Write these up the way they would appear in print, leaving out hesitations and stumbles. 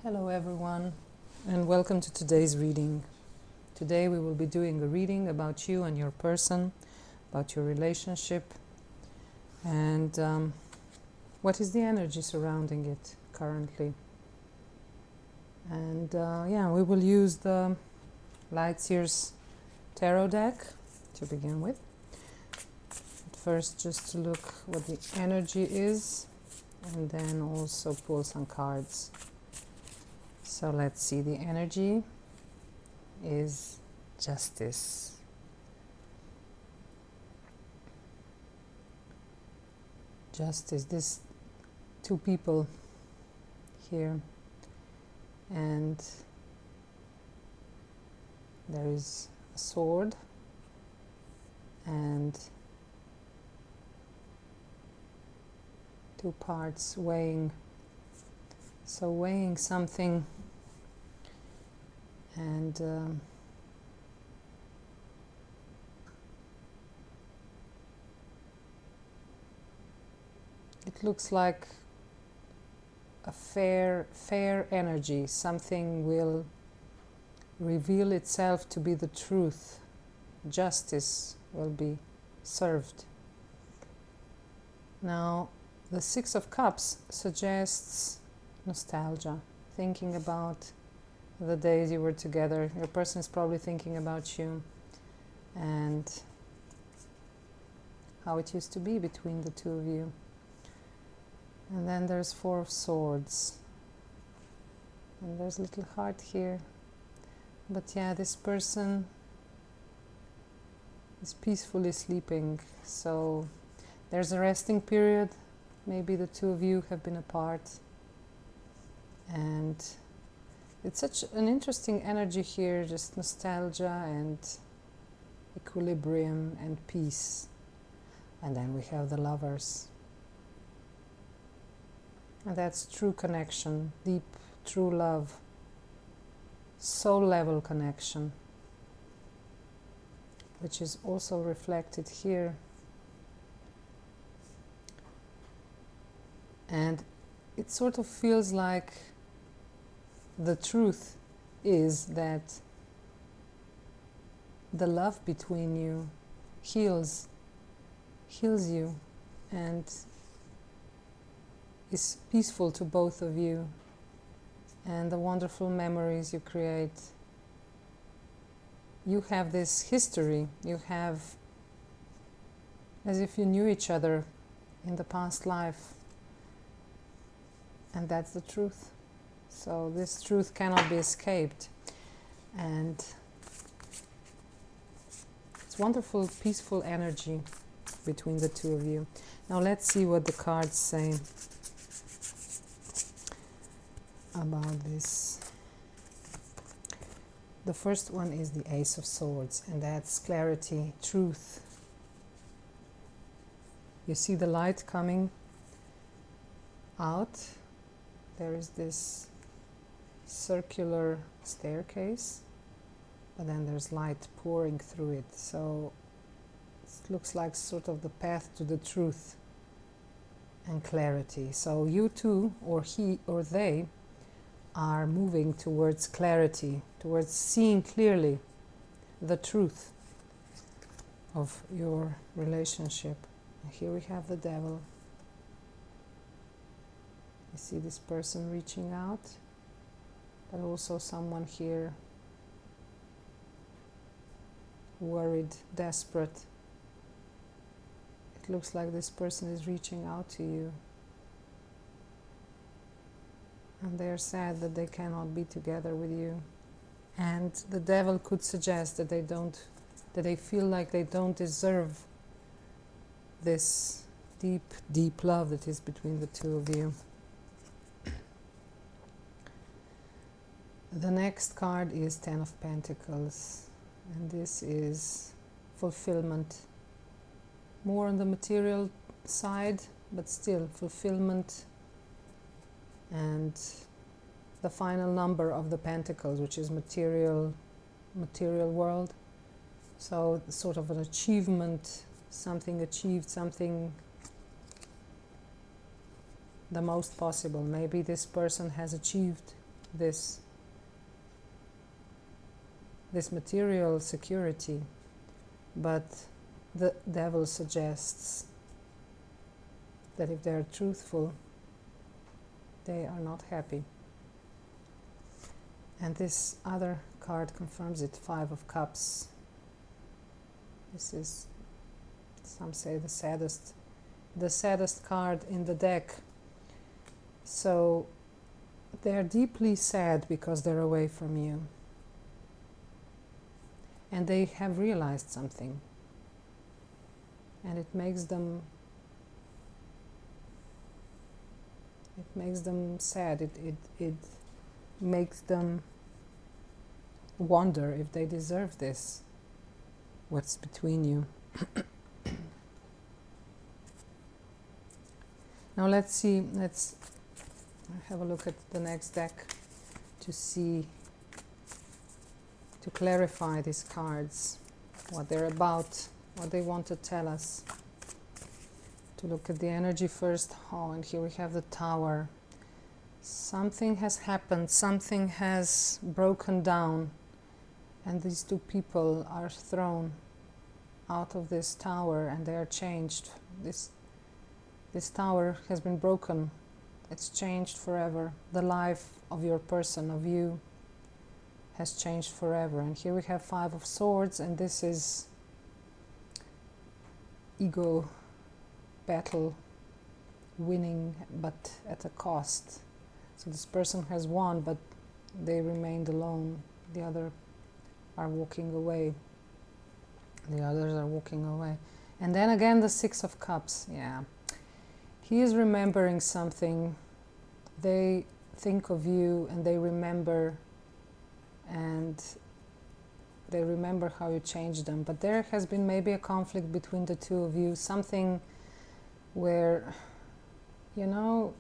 Hello everyone, and welcome to today's reading. Today we will be doing a reading about you and your person, about your relationship, and what is the energy surrounding it currently. And we will use the Lightseer's Tarot deck to begin with. But first, just to look what the energy is, and then also pull some cards. So let's see, the energy is justice. Justice, this two people here, and there is a sword and two parts weighing. So weighing something, and it looks like a fair energy. Something will reveal itself to be the truth. Justice will be served. Now, the Six of Cups suggests nostalgia, thinking about the days you were together. Your person is probably thinking about you and how it used to be between the two of you. And then there's Four of Swords, and there's a little heart here. But yeah, this person is peacefully sleeping, so there's a resting period. Maybe the two of you have been apart, and it's such an interesting energy here, just nostalgia and equilibrium and peace. And then we have the Lovers, and that's true connection, deep, true love, soul level connection, which is also reflected here. And it sort of feels like the truth is that the love between you heals you and is peaceful to both of you, and the wonderful memories you create. You have this history, you have as if you knew each other in the past life, and that's the truth. So this truth cannot be escaped, and it's wonderful, peaceful energy between the two of you. Now let's see what the cards say about this. The first one is the Ace of Swords, and that's clarity, truth. You see the light coming out. There is this circular staircase, but then there's light pouring through it. So it looks like sort of the path to the truth and clarity. So you two, or he or they, are moving towards clarity, towards seeing clearly the truth of your relationship. And here we have the Devil. You see this person reaching out, but also someone here worried, desperate. It looks like this person is reaching out to you, and they're sad that they cannot be together with you. And the Devil could suggest that they feel like they don't deserve this deep love that is between the two of you. The next card is Ten of Pentacles, and this is fulfillment. More on the material side, but still fulfillment, and the final number of the Pentacles, which is material world. So sort of an achievement, something achieved, something the most possible. Maybe this person has achieved this material security, but the devil suggests that if they are truthful, they are not happy. And this other card confirms it, Five of Cups. This is, some say, the saddest card in the deck. So they're deeply sad because they're away from you. And they have realized something. And it makes them sad. It makes them wonder if they deserve this. What's between you? Now let's have a look at the next deck to clarify these cards, what they're about, what they want to tell us. To look at the energy first. Oh, and here we have the Tower. Something has happened, something has broken down, and these two people are thrown out of this tower and they are changed. This tower has been broken. It's changed forever. The life of your person, of you, has changed forever. And here we have Five of Swords, and this is ego battle, winning but at a cost. So this person has won, but they remained alone. The other are walking away. The others are walking away. And then again the Six of Cups. Yeah. He is remembering something. They think of you and they remember, and they remember how you changed them. But there has been maybe a conflict between the two of you, something where, you know,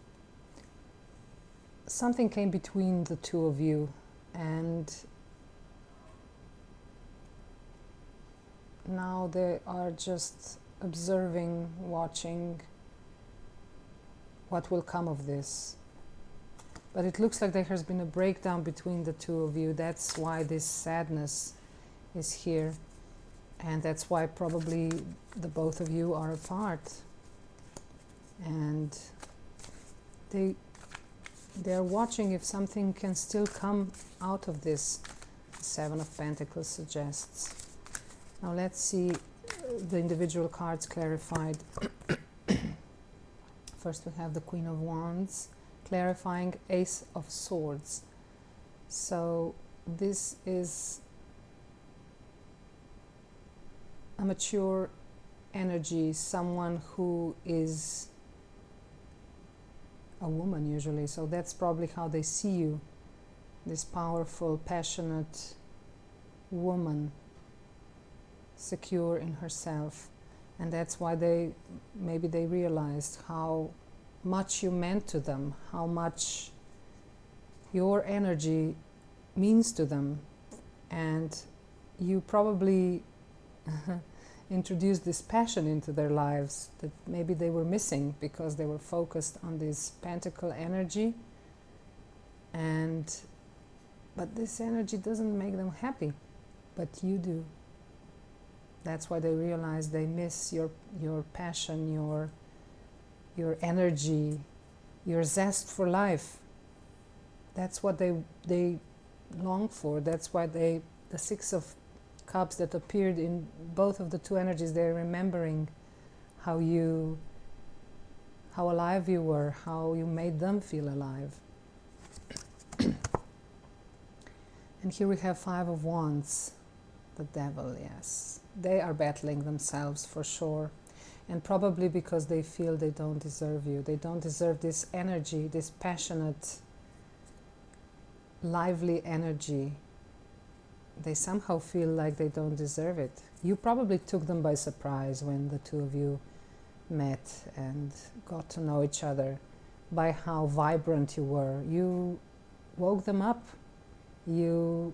something came between the two of you, and now they are just observing, watching what will come of this. But it looks like there has been a breakdown between the two of you. That's why this sadness is here, and that's why probably the both of you are apart. And they're watching if something can still come out of this, the Seven of Pentacles suggests. Now let's see the individual cards clarified. First we have the Queen of Wands, clarifying Ace of Swords. So this is a mature energy, someone who is a woman usually, so that's probably how they see you, this powerful, passionate woman, secure in herself. And that's why maybe they realized how much you meant to them, how much your energy means to them, and you probably introduced this passion into their lives that maybe they were missing because they were focused on this pentacle energy. But this energy doesn't make them happy, but you do. That's why they realize they miss your passion, your energy, your zest for life. That's what they long for. That's why the Six of Cups that appeared in both of the two energies, they're remembering how alive you were, how you made them feel alive. And here we have Five of Wands, the Devil. Yes, they are battling themselves for sure, and probably because they feel they don't deserve you. They don't deserve this energy, this passionate, lively energy. They somehow feel like they don't deserve it. You probably took them by surprise when the two of you met and got to know each other, by how vibrant you were. You woke them up. You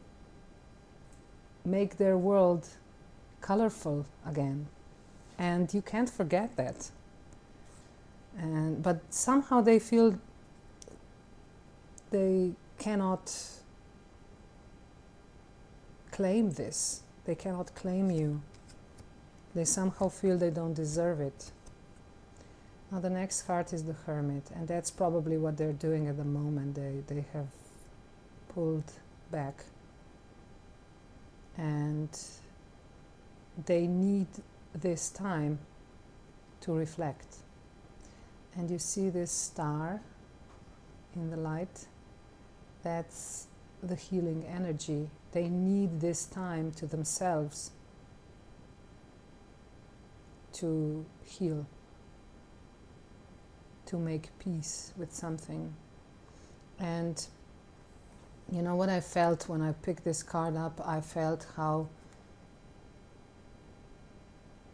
make their world colorful again, and you can't forget that. But somehow they feel they cannot claim this. They cannot claim you. They somehow feel they don't deserve it. Now the next card is the Hermit, and that's probably what they're doing at the moment. They have pulled back, and they need this time to reflect. And you see this star in the light, that's the healing energy. They need this time to themselves to heal, to make peace with something. And you know what I felt when I picked this card up? I felt how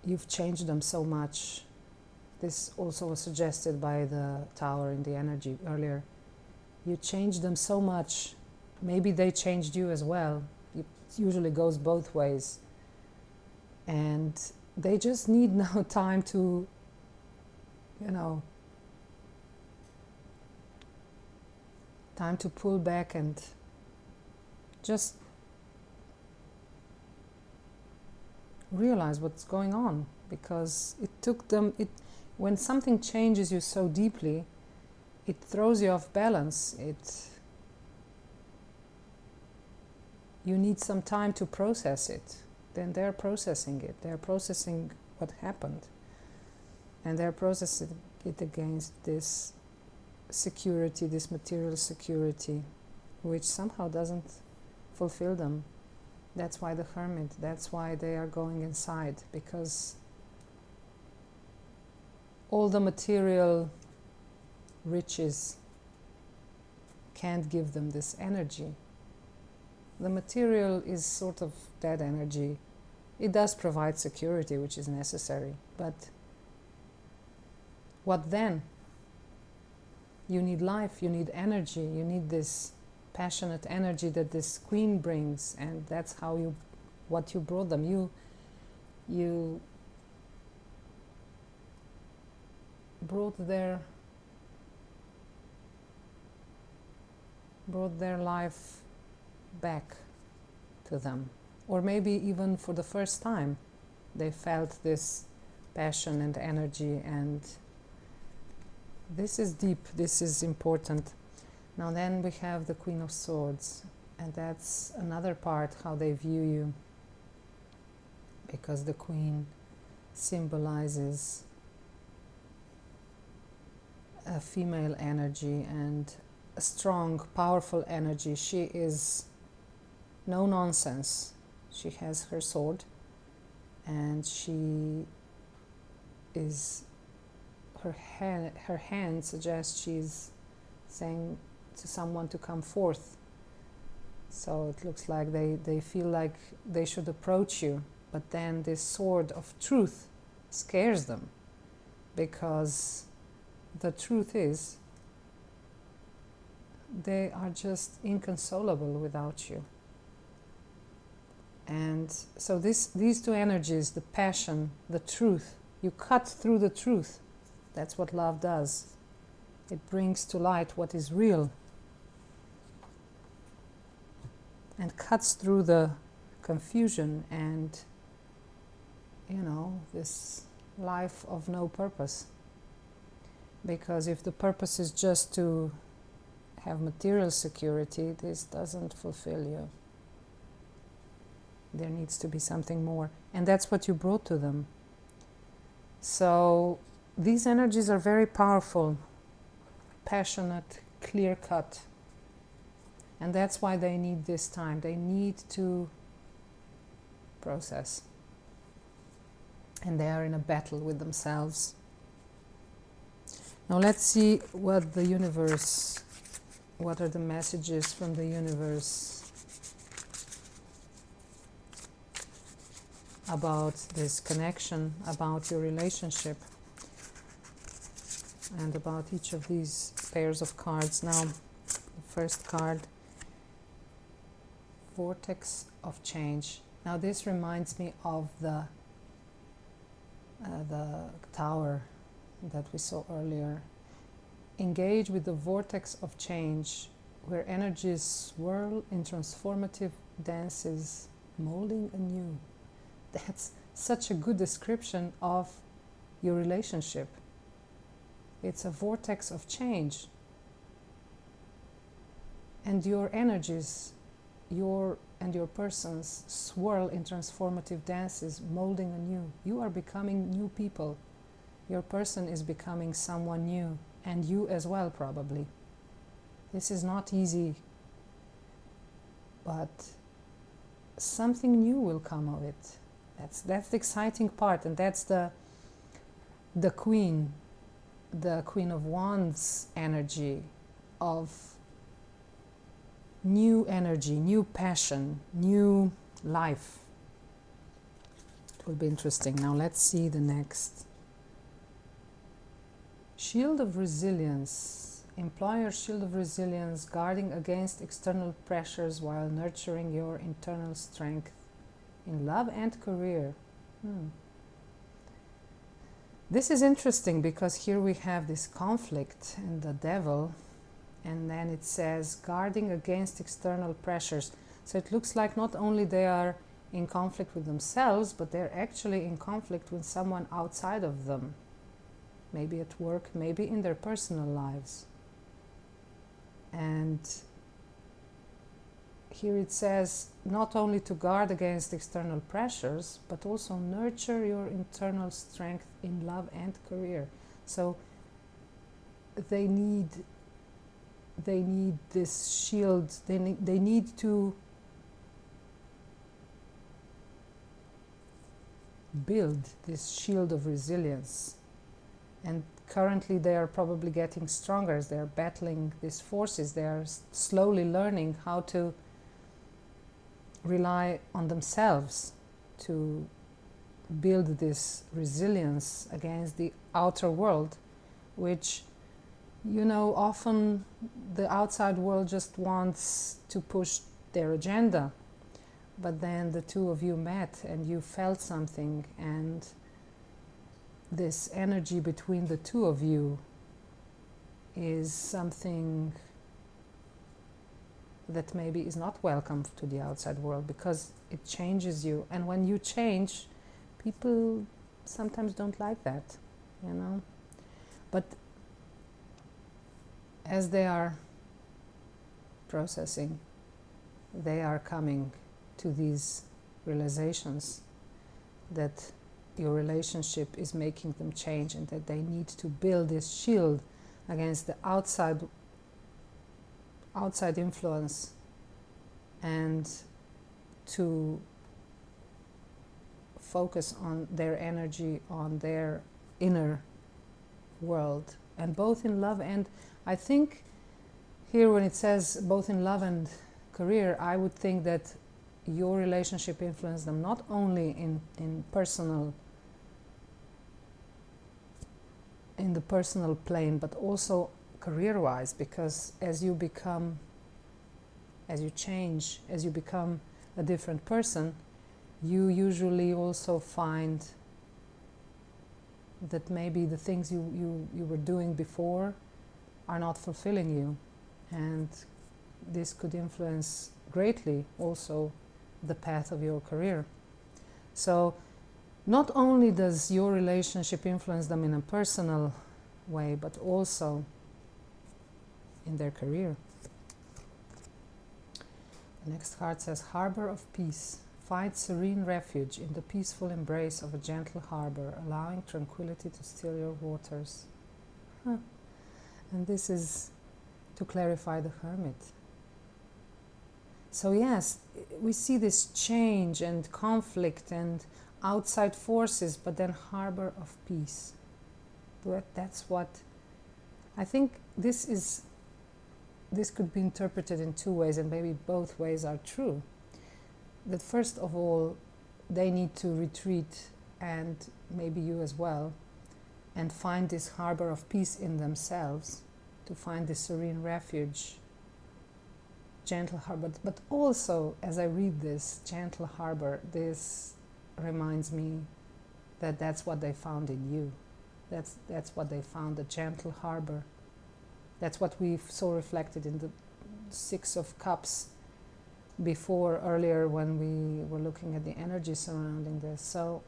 you've changed them so much. This also was suggested by the Tower in the energy earlier. You changed them so much. Maybe they changed you as well. It usually goes both ways. And they just need now time to, time to pull back and just realize what's going on. Because it took them, when something changes you so deeply, it throws you off balance. You need some time to process it. Then they're processing it. They're processing what happened. And they're processing it against this security, this material security, which somehow doesn't fulfill them. That's why the Hermit, that's why they are going inside, because all the material riches can't give them this energy. The material is sort of that energy. It does provide security, which is necessary, but what then? You need life, you need energy, you need this passionate energy that this Queen brings, and that's what you brought them. You brought their life back to them. Or maybe even for the first time they felt this passion and energy, and this is deep, this is important. Now then we have the Queen of Swords, and that's another part how they view you, because the Queen symbolizes a female energy and a strong, powerful energy. She is no nonsense. She has her sword, and she is, her hand suggests she's saying to someone to come forth. So it looks like they feel like they should approach you, but then this sword of truth scares them, because the truth is they are just inconsolable without you. And so these two energies, the passion, the truth, you cut through the truth. That's what love does. It brings to light what is real and cuts through the confusion and, this life of no purpose. Because if the purpose is just to have material security, this doesn't fulfill you. There needs to be something more. And that's what you brought to them. So these energies are very powerful, passionate, clear-cut. And that's why they need this time. They need to process. And they are in a battle with themselves. Now let's see what are the messages from the universe about this connection, about your relationship, and about each of these pairs of cards. Now, the first card, Vortex of Change. Now this reminds me of the Tower that we saw earlier. Engage with the vortex of change where energies swirl in transformative dances, molding anew. That's such a good description of your relationship. It's a vortex of change. And your energies, your person's swirl in transformative dances, molding anew. You are becoming new people. Your person is becoming someone new, and you as well, probably. This is not easy, but something new will come of it. That's the exciting part, and that's the Queen of Wands energy of new energy, new passion, new life. It will be interesting. Now let's see the next. Shield of resilience. Employ your shield of resilience, guarding against external pressures while nurturing your internal strength in love and career. This is interesting because here we have this conflict and the devil, and then it says guarding against external pressures. So it looks like not only they are in conflict with themselves, but they're actually in conflict with someone outside of them. Maybe at work, maybe in their personal lives. And here it says not only to guard against external pressures, but also nurture your internal strength in love and career. So they need this shield. They need to build this shield of resilience. And currently they are probably getting stronger as they are battling these forces. They are slowly learning how to rely on themselves to build this resilience against the outer world, which, often the outside world just wants to push their agenda. But then the two of you met and you felt something, and this energy between the two of you is something that maybe is not welcome to the outside world, because it changes you. And when you change, people sometimes don't like that, But as they are processing, they are coming to these realizations that your relationship is making them change, and that they need to build this shield against the outside influence, and to focus on their energy, on their inner world, and both in love. And I think here when it says both in love and career, I would think that your relationship influenced them not only in the personal plane, but also career-wise, because as you change, as you become a different person, you usually also find that maybe the things you were doing before are not fulfilling you, and this could influence greatly also the path of your career. So not only does your relationship influence them in a personal way, but also in their career. The next card says Harbor of Peace. Find serene refuge in the peaceful embrace of a gentle harbor, allowing tranquility to still your waters. And this is to clarify the Hermit. So yes, we see this change and conflict and outside forces, but then harbor of peace. That's what I think. This could be interpreted in two ways, and maybe both ways are true. That first of all, they need to retreat, and maybe you as well, and find this harbor of peace in themselves, to find this serene refuge, gentle harbor. But also, as I read this gentle harbor, this reminds me that that's what they found in you. That's what they found, the gentle harbor. That's what we saw reflected in the Six of Cups before, earlier, when we were looking at the energy surrounding this. So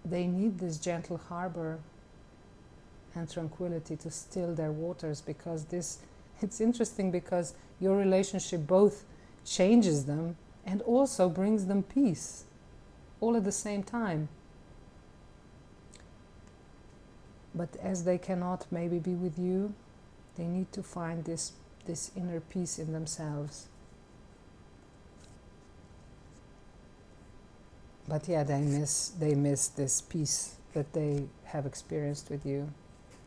they need this gentle harbor and tranquility to still their waters, because this, it's interesting because your relationship both changes them and also brings them peace all at the same time. But as they cannot maybe be with you, they need to find this inner peace in themselves. But yeah, they miss this peace that they have experienced with you.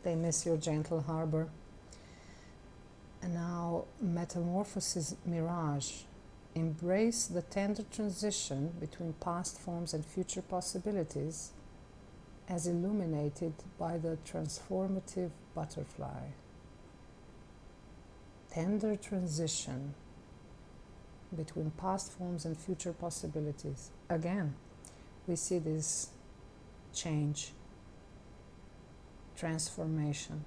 They miss your gentle harbor. And now, Metamorphosis Mirage. Embrace the tender transition between past forms and future possibilities as illuminated by the transformative butterfly. Tender transition between past forms and future possibilities. Again, we see this change, transformation.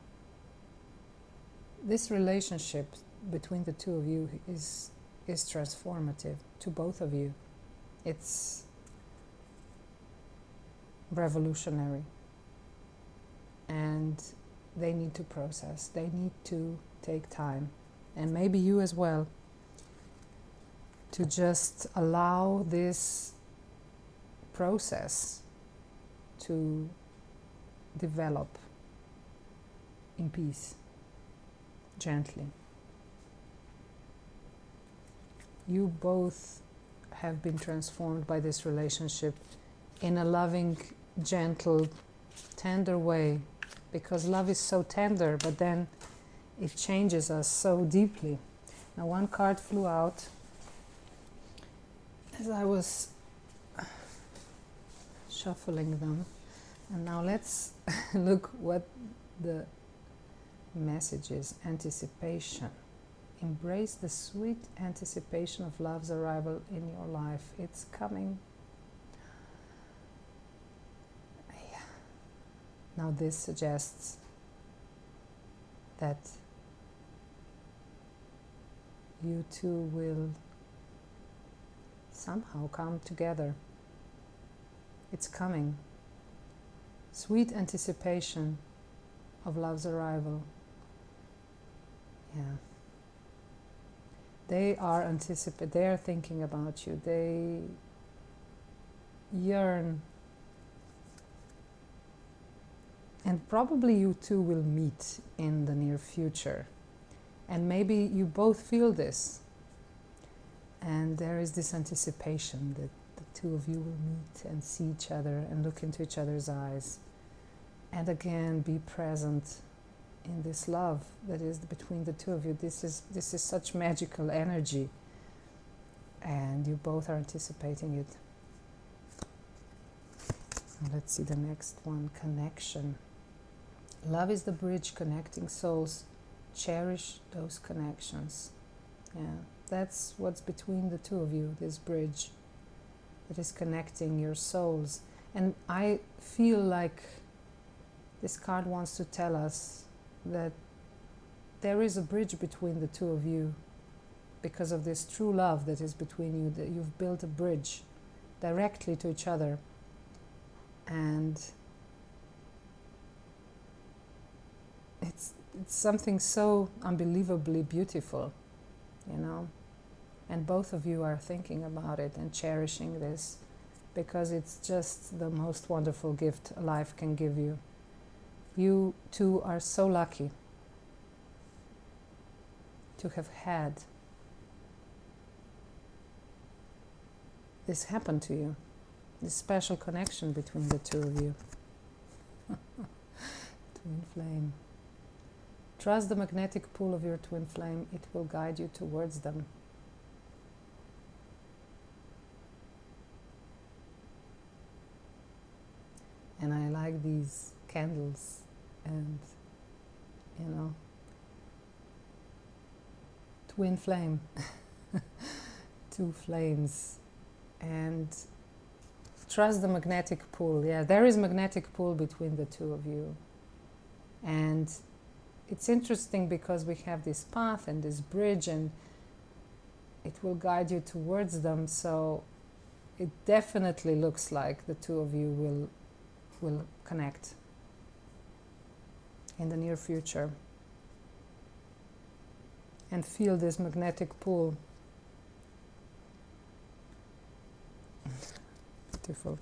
This relationship between the two of you is transformative to both of you. It's revolutionary, and they need to process, they need to take time, and maybe you as well, to just allow this process to develop in peace, gently. You both have been transformed by this relationship in a loving, gentle, tender way, because love is so tender, but then it changes us so deeply. Now, one card flew out as I was shuffling them, and now let's look what the message is. Anticipation. Embrace the sweet anticipation of love's arrival in your life. It's coming. Now this suggests that you two will somehow come together. It's coming. Sweet anticipation of love's arrival. Yeah. They are they are thinking about you. They yearn. And probably you two will meet in the near future. And maybe you both feel this. And there is this anticipation that the two of you will meet and see each other and look into each other's eyes. And again, be present in this love that is between the two of you. This is such magical energy. And you both are anticipating it. Let's see the next one. Connection. Love is the bridge connecting souls. Cherish those connections. Yeah, that's what's between the two of you, this bridge that is connecting your souls. And I feel like this card wants to tell us that there is a bridge between the two of you because of this true love that is between you, that you've built a bridge directly to each other. And it's something so unbelievably beautiful, you know, and both of you are thinking about it and cherishing this because it's just the most wonderful gift life can give you. You two are so lucky to have had this happen to you, this special connection between the two of you. Twin flame. Trust the magnetic pull of your twin flame. It will guide you towards them. And I like these candles and, you know, twin flame. Two flames. And trust the magnetic pull. Yeah, there is magnetic pull between the two of you. And it's interesting because we have this path and this bridge, and it will guide you towards them. So it definitely looks like the two of you will connect in the near future and feel this magnetic pull. Beautiful.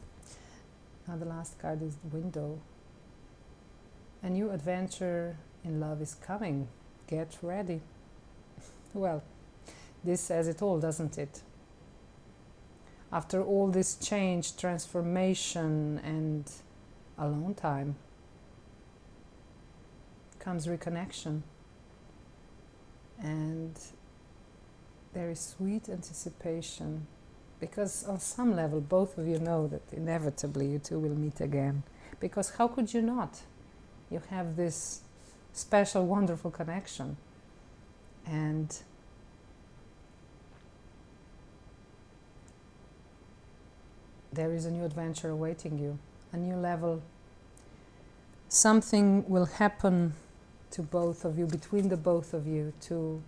Now the last card is the window. A new adventure in love is coming. Get ready. Well, this says it all, doesn't it? After all this change, transformation, and alone time comes reconnection. And there is sweet anticipation, because on some level both of you know that inevitably you two will meet again. Because how could you not? You have this special, wonderful connection. And there is a new adventure awaiting you, a new level. Something will happen to both of you, between the both of you, to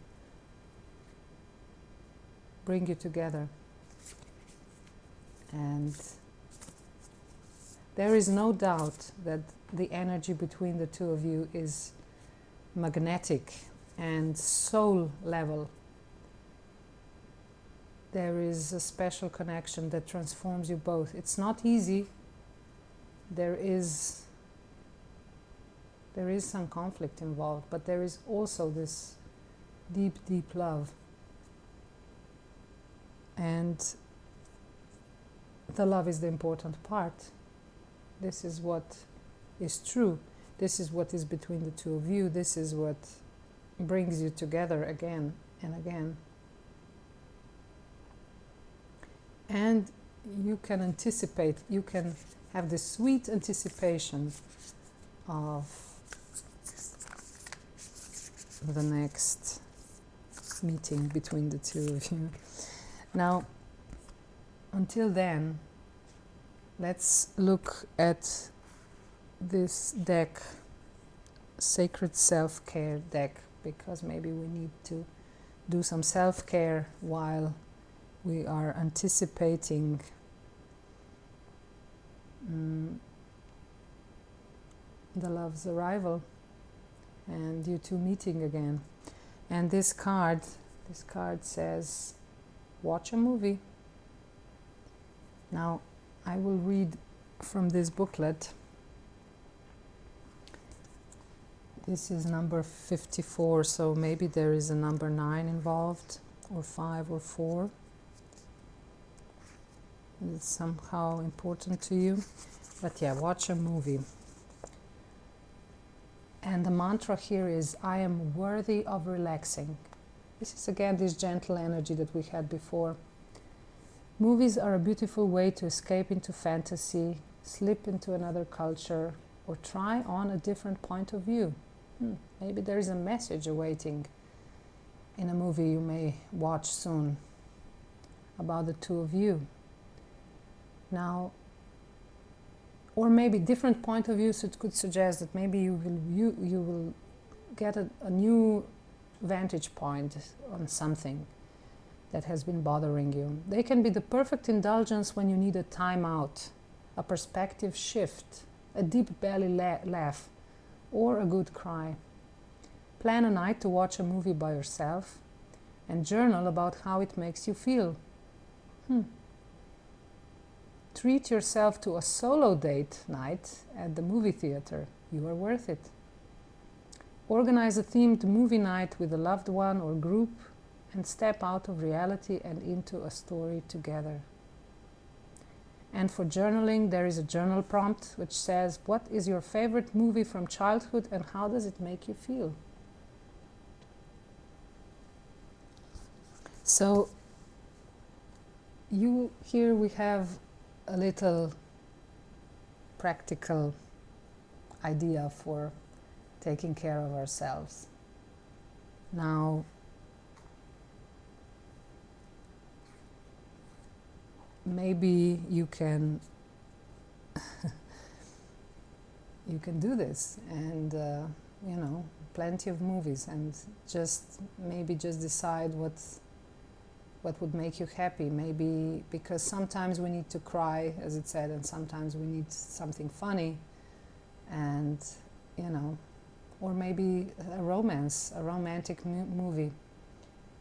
bring you together. And there is no doubt that the energy between the two of you is magnetic and soul level. There is a special connection that transforms you both. It's not easy. There is some conflict involved, but there is also this deep, deep love. And the love is the important part. This is what is true. This is what is between the two of you. This is what brings you together again and again. And you can anticipate, you can have this sweet anticipation of the next meeting between the two of you. Now, until then, let's look at this deck, Sacred Self-Care deck, because maybe we need to do some self-care while we are anticipating the love's arrival and you two meeting again. And this card says, watch a movie. Now, I will read from this booklet. This is number 54, so maybe there is a number 9 involved, or 5 or 4. It's somehow important to you. But yeah, watch a movie. And the mantra here is, I am worthy of relaxing. This is again this gentle energy that we had before. Movies are a beautiful way to escape into fantasy, slip into another culture, or try on a different point of view. Maybe there is a message awaiting in a movie you may watch soon about the two of you. Now, or maybe different point of view, so it could suggest that maybe you will get a new vantage point on something that has been bothering you. They can be the perfect indulgence when you need a time out, a perspective shift, a deep belly laugh, or a good cry. Plan a night to watch a movie by yourself and journal about how it makes you feel. Treat yourself to a solo date night at the movie theater. You are worth it. Organize a themed movie night with a loved one or group and step out of reality and into a story together. And for journaling, there is a journal prompt which says, what is your favorite movie from childhood and how does it make you feel? So here we have a little practical idea for taking care of ourselves. Now, maybe you can you can do this, and you know, plenty of movies, and just maybe just decide what would make you happy. Maybe because sometimes we need to cry, as it said, and sometimes we need something funny, and you know, or maybe a romance, a romantic movie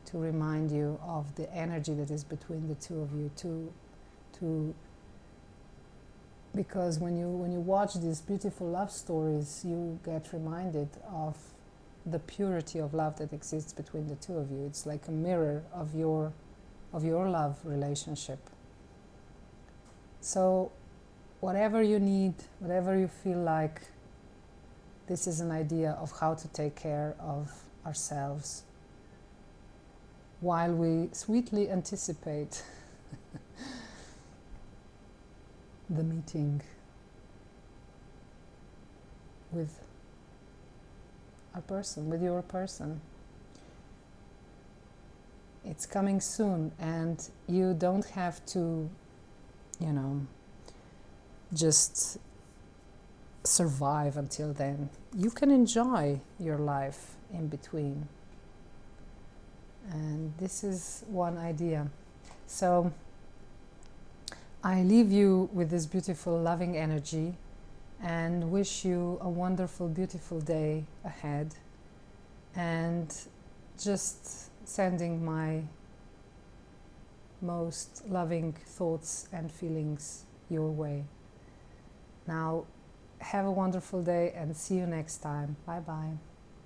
to remind you of the energy that is between the two of you. To because when you watch these beautiful love stories, you get reminded of the purity of love that exists between the two of you. It's like a mirror of your love relationship. So whatever you need, whatever you feel like, this is an idea of how to take care of ourselves while we sweetly anticipate the meeting with our person, with your person. It's coming soon, and you don't have to, you know, just survive until then. You can enjoy your life in between. And this is one idea. So I leave you with this beautiful, loving energy and wish you a wonderful, beautiful day ahead. And just sending my most loving thoughts and feelings your way. Now, have a wonderful day and see you next time. Bye bye.